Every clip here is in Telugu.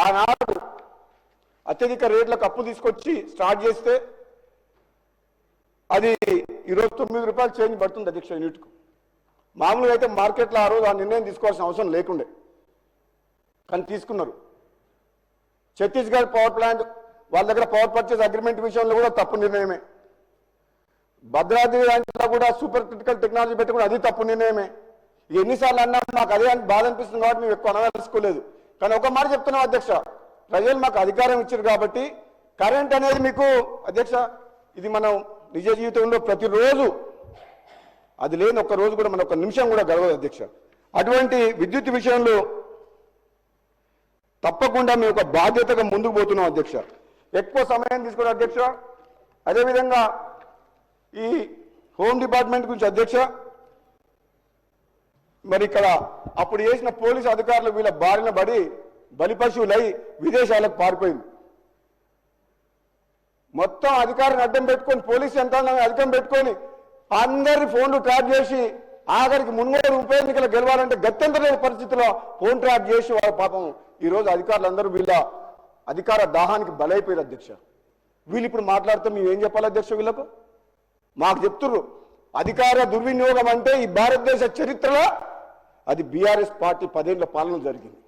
ఆనాడు అత్యధిక రేట్లకు అప్పు తీసుకొచ్చి స్టార్ట్ చేస్తే అది ఈరోజు 9 రూపాయలు చేంజ్ పడుతుంది అధ్యక్ష యూనిట్కు. మామూలుగా అయితే మార్కెట్లో ఆ రోజు ఆ నిర్ణయం తీసుకోవాల్సిన అవసరం లేకుండే, కానీ తీసుకున్నారు. ఛత్తీస్గఢ్ పవర్ ప్లాంట్ వాళ్ళ దగ్గర పవర్ పర్చేస్ అగ్రిమెంట్ విషయంలో కూడా తప్పు నిర్ణయమే. భద్రాద్రి దాంట్లో కూడా సూపర్ క్రిటికల్ టెక్నాలజీ పెట్టి కూడా అది తప్పు నిర్ణయమే. ఎన్నిసార్లు అన్నా మాకు అదే బాధ అనిపిస్తుంది కాబట్టి మేము ఎక్కువ అనదలుచుకోలేదు. కానీ ఒక మాట చెప్తున్నాం అధ్యక్ష, ప్రజలు మాకు అధికారం ఇచ్చారు కాబట్టి కరెంట్ అనేది మీకు అధ్యక్ష ఇది మనం నిజ జీవితంలో ప్రతిరోజు అది లేని ఒక్క రోజు కూడా మనం ఒక నిమిషం కూడా గడవదు అధ్యక్ష. అటువంటి విద్యుత్ విషయంలో తప్పకుండా మేము ఒక బాధ్యతగా ముందుకు పోతున్నాం అధ్యక్ష. ఎక్కువ సమయం తీసుకోవడం అధ్యక్ష. అదేవిధంగా ఈ హోమ్ డిపార్ట్మెంట్ గురించి అధ్యక్ష, మరి ఇక్కడ అప్పుడు చేసిన పోలీసు అధికారులు వీళ్ళ బారిన పడి బలిపశువులై విదేశాలకు పారిపోయింది. మొత్తం అధికారిని అడ్డం పెట్టుకొని పోలీసు యంత్రాంగాన్ని అధికం పెట్టుకొని అందరి ఫోన్లు ట్రాప్ చేసి ఆఖరికి మున్గోడు ఉప ఎన్నికలు గెలవాలంటే గత్యంతరలేని పరిస్థితిలో ఫోన్ ట్రాప్ చేసి వాళ్ళ పాపం ఈరోజు అధికారులందరూ వీళ్ళ అధికార దాహానికి బలైపోయారు అధ్యక్ష. వీళ్ళు ఇప్పుడు మాట్లాడితే మేము ఏం చెప్పాలి అధ్యక్ష? వీళ్ళకు మాకు చెప్తున్నారు అధికార దుర్వినియోగం అంటే ఈ భారతదేశ చరిత్రలో అది బీఆర్ఎస్ పార్టీ 10 ఏళ్ల పాలన జరిగింది.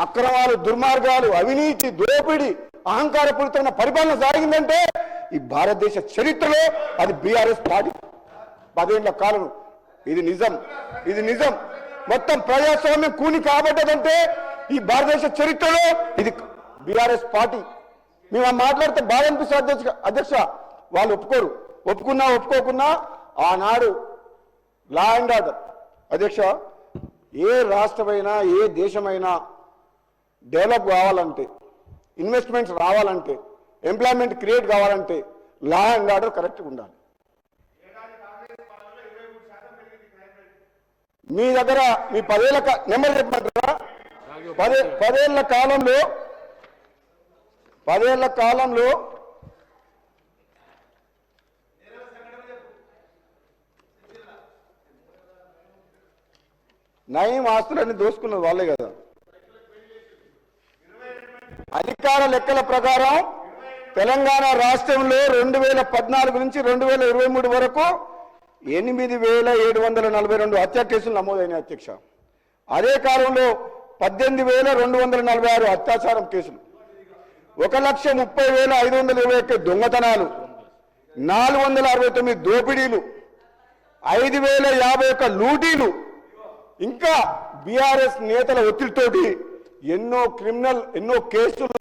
అక్రమాలు, దుర్మార్గాలు, అవినీతి, దోపిడీ, అహంకారపూరితమైన పరిపాలన సాగిందంటే ఈ భారతదేశ చరిత్రలో అది బీఆర్ఎస్ పార్టీ 10 ఏళ్ల కాలం. ఇది నిజం, ఇది నిజం. మొత్తం ప్రజాస్వామ్యం కూని కాబట్టదంటే ఈ భారతదేశ చరిత్రలో ఇది బీఆర్ఎస్ పార్టీ. మేము మాట్లాడితే బాగా అనిపిస్తుంది అధ్యక్ష. వాళ్ళు ఒప్పుకోరు. ఒప్పుకున్నా ఒప్పుకోకున్నా ఆనాడు లా అండ్ ఆర్డర్ అధ్యక్ష, ఏ రాష్ట్రమైనా ఏ దేశమైనా డెవలప్ కావాలంటే, ఇన్వెస్ట్మెంట్స్ రావాలంటే, ఎంప్లాయ్మెంట్ క్రియేట్ కావాలంటే లా అండ్ ఆర్డర్ కరెక్ట్గా ఉండాలి. మీ దగ్గర మీ 10 ఏళ్ల నెంబర్ చెప్పమంటారా? 10 ఏళ్ల కాలంలో నయం ఆస్తులన్నీ దోసుకున్నది వాళ్ళే కదా. అధికార లెక్కల ప్రకారం తెలంగాణ రాష్ట్రంలో 2014 నుంచి 2023 వరకు 8,742 హత్య కేసులు నమోదైన అధ్యక్ష. అదే కాలంలో 18,246 అత్యాచారం కేసులు, 1,30,521 దొంగతనాలు, 469 దోపిడీలు, 5,051 లూటీలు, ఇంకా బీఆర్ఎస్ నేతల ఒత్తిడితోటి ఎన్నో కేసులు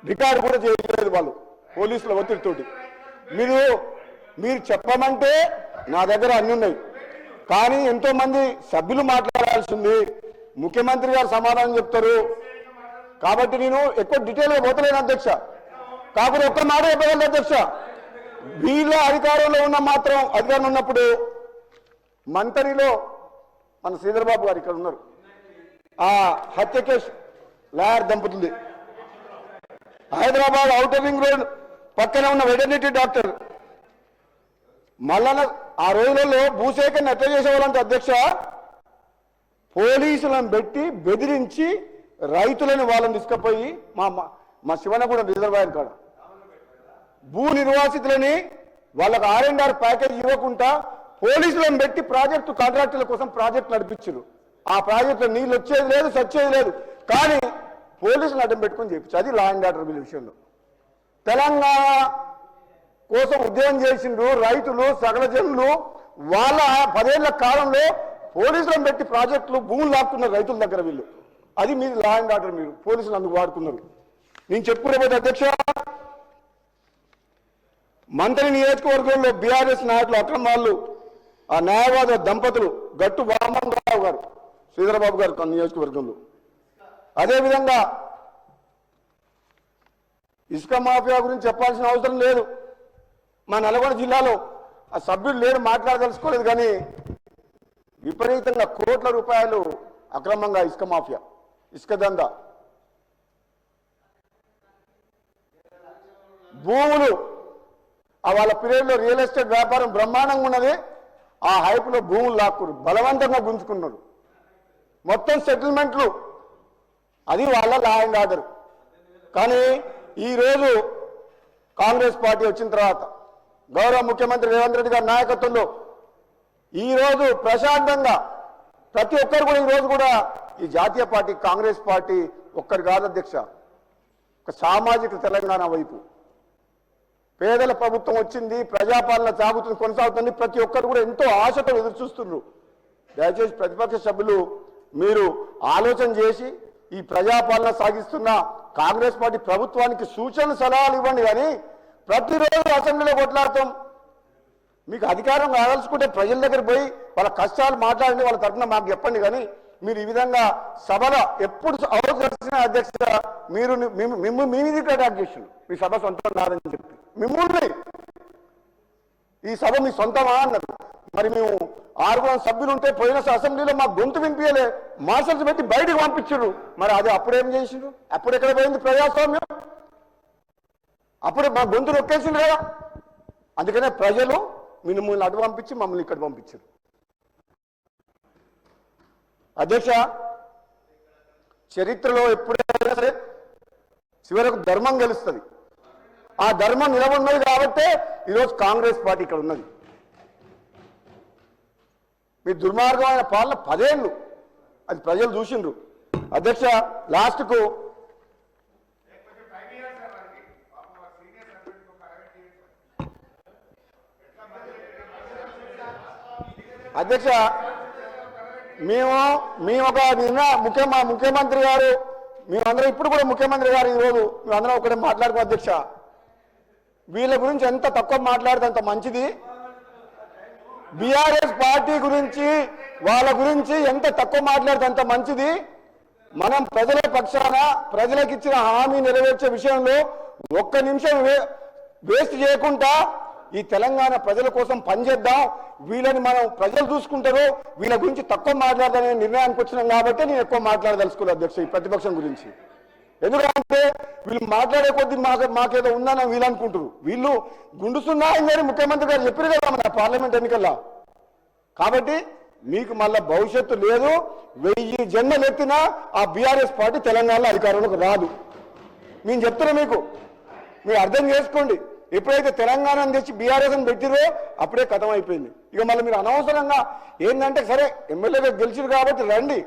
రికార్డు కూడా చేయలేదు వాళ్ళు పోలీసుల ఒత్తిడితోటి. మీరు చెప్పమంటే నా దగ్గర అన్ని ఉన్నాయి, కానీ ఎంతో మంది సభ్యులు మాట్లాడాల్సింది, ముఖ్యమంత్రి గారు సమాధానం చెప్తారు కాబట్టి నేను ఎక్కువ డీటెయిల్గా పోతలేను అధ్యక్ష. కాకపోతే ఒక్క మాట చెప్పగలను అధ్యక్ష, వీళ్ళ అధికారంలో అధికారంలో ఉన్నప్పుడు మంతరిలో మన శ్రీధర్బాబు గారు ఇక్కడ ఉన్నారు, ఆ హత్య కేసు లాయర్ దంపతులది, హైదరాబాద్ ఔటర్ రింగ్ రోడ్ పక్కన ఉన్న వెటర్నిటీ డాక్టర్ మళ్ళా ఆ రోజులలో భూసేకరణ ఎట్లా చేసేవాళ్ళంటే అధ్యక్ష, పోలీసులను పెట్టి బెదిరించి రైతులను వాళ్ళని తీసుకుపోయి మా శివనగూడ రిజర్వాయర్ కాడ భూ నిర్వాసితులని వాళ్ళకు R&R ప్యాకేజ్ ఇవ్వకుండా పోలీసులను పెట్టి ప్రాజెక్టు కాంట్రాక్టుల కోసం ప్రాజెక్టు నడిపించారు. ఆ ప్రాజెక్టులో నీళ్ళు వచ్చేది లేదు, సచ్చేది లేదు, కానీ పోలీసులు అడ్డం పెట్టుకొని చేయించారు. అది లా అండ్ ఆర్డర్ విషయంలో తెలంగాణ కోసం ఉద్యమం చేసిండ్రు రైతులు, సకల జనులు. వాళ్ళ 10 ఏళ్ల కాలంలో పోలీసులను పెట్టి ప్రాజెక్టులు భూములు లాక్కున్నారు రైతుల దగ్గర వీళ్ళు. అది మీరు లా అండ్ ఆర్డర్, మీరు పోలీసులు అందుకు వాడుకున్నారు. నేను చెప్పుకునేపోతే అధ్యక్ష, మంత్రి నియోజకవర్గంలో బీఆర్ఎస్ నాయకులు అక్రమాలు, ఆ న్యాయవాద దంపతులు గట్టు వామనరావు గారు, శ్రీధరబాబు గారు నియోజకవర్గంలో. అదేవిధంగా ఇసుక మాఫియా గురించి చెప్పాల్సిన అవసరం లేదు. మా నల్గొండ జిల్లాలో ఆ సభ్యులు లేరు, మాట్లాడదలుచుకోలేదు, కానీ విపరీతంగా కోట్ల రూపాయలు అక్రమంగా ఇసుక మాఫియా, ఇసుక దందా, భూములు, వాళ్ళ పీరియడ్లో రియల్ ఎస్టేట్ వ్యాపారం బ్రహ్మాండంగా ఉన్నది. ఆ హైపులో భూములు లాక్కున్నారు, బలవంతంగా గుంజుకున్నారు. మొత్తం సెటిల్మెంట్లు అది వాళ్ళ లా అండ్ ఆర్డర్. కానీ ఈరోజు కాంగ్రెస్ పార్టీ వచ్చిన తర్వాత గౌరవ ముఖ్యమంత్రి రేవంత్ రెడ్డి గారి నాయకత్వంలో ఈరోజు ప్రశాంతంగా ప్రతి ఒక్కరు కూడా ఈరోజు కూడా ఈ జాతీయ పార్టీ కాంగ్రెస్ పార్టీ ఒక్కరు కాదు అధ్యక్ష, ఒక సామాజిక తెలంగాణ వైపు పేదల ప్రభుత్వం వచ్చింది, ప్రజాపాలన సాగుతుంది, కొనసాగుతుంది. ప్రతి ఒక్కరు కూడా ఎంతో ఆశతో ఎదురు చూస్తున్నారు. దయచేసి ప్రతిపక్ష సభ్యులు మీరు ఆలోచన చేసి ఈ ప్రజాపాలన సాగిస్తున్న కాంగ్రెస్ పార్టీ ప్రభుత్వానికి సూచనలు సలహాలు ఇవ్వండి. కానీ ప్రతిరోజు అసెంబ్లీలో కొట్లాడతాం. మీకు అధికారం కావాల్సుకుంటే ప్రజల దగ్గర పోయి వాళ్ళ కష్టాలు మాట్లాడండి, వాళ్ళ తరఫున మాకు చెప్పండి. కానీ మీరు ఈ విధంగా సభలో ఎప్పుడు అవకాశం అధ్యక్ష మీరు మీ మీద అటాక్ చేసిండు. మీ సభ సొంతం కాదని చెప్పి మిమ్మల్ని ఈ సభ మీ సొంతమా అన్నారు. మరి మేము 6 సభ్యులు ఉంటే పోయిన అసెంబ్లీలో మా గొంతు వినిపించలే, మార్షల్స్ పెట్టి బయటకు పంపించారు. మరి అది అప్పుడేం చేసిండ్రు? అప్పుడు ఎక్కడ పోయింది ప్రజాస్వామ్యం? అప్పుడు మా గొంతు నొక్కేసిండ్రు కదా. అందుకనే ప్రజలు మిమ్మల్ని అటు పంపించి మమ్మల్ని ఇక్కడ పంపించారు. అధ్యక్ష, చరిత్రలో ఎప్పుడైనా సరే చివరకు ధర్మం గెలుస్తుంది. ఆ ధర్మం నిలబడినది కాబట్టే ఈరోజు కాంగ్రెస్ పార్టీ ఇక్కడ ఉన్నది. మీ దుర్మార్గమైన పాలన 10 ఏళ్ళు అది ప్రజలు చూసిండ్రు. అధ్యక్ష, లాస్ట్కు అధ్యక్ష మేము ఒక నిన్న ముఖ్యమంత్రి గారు మేమందరం ఇప్పుడు కూడా ముఖ్యమంత్రి గారు ఈరోజు మేమందరం ఒకటే మాట్లాడుకో అధ్యక్ష, వీళ్ళ గురించి ఎంత తక్కువ మాట్లాడితే అంత మంచిది. బీఆర్ఎస్ పార్టీ గురించి వాళ్ళ గురించి ఎంత తక్కువ మాట్లాడితే అంత మంచిది. మనం ప్రజల పక్షాన ప్రజలకు ఇచ్చిన హామీ నెరవేర్చే విషయంలో ఒక్క నిమిషం వేస్ట్ చేయకుండా ఈ తెలంగాణ ప్రజల కోసం పనిచేద్దాం. వీళ్ళని మనం ప్రజలు చూసుకుంటారు, వీళ్ళ గురించి తక్కువ మాట్లాడాలనే నిర్ణయానికి వచ్చినాం కాబట్టి నేను ఎక్కువ మాట్లాడదలుచుకోలేదు అధ్యక్ష ఈ ప్రతిపక్షం గురించి. ఎందుకంటే వీళ్ళు మాట్లాడే కొద్దీ మాకేదో ఉందని వీళ్ళు అనుకుంటారు. వీళ్ళు గుండుసున్నా అని ముఖ్యమంత్రి గారు చెప్పారు కదా మన పార్లమెంట్ ఎన్నికల్లో. కాబట్టి మీకు మళ్ళా భవిష్యత్తు లేదు. 1000 జన్మలు ఎత్తినా ఆ బీఆర్ఎస్ పార్టీ తెలంగాణలో అధికారంలోకి రాదు. మేము చెప్తున్నా మీకు, మీరు అర్థం చేసుకోండి. ఎప్పుడైతే తెలంగాణను తెచ్చి బీఆర్ఎస్ అని పెట్టిరో అప్పుడే కథం అయిపోయింది. ఇక మళ్ళీ మీరు అనవసరంగా ఏంటంటే సరే ఎమ్మెల్యేగా గెలిచిరు కాబట్టి రండి,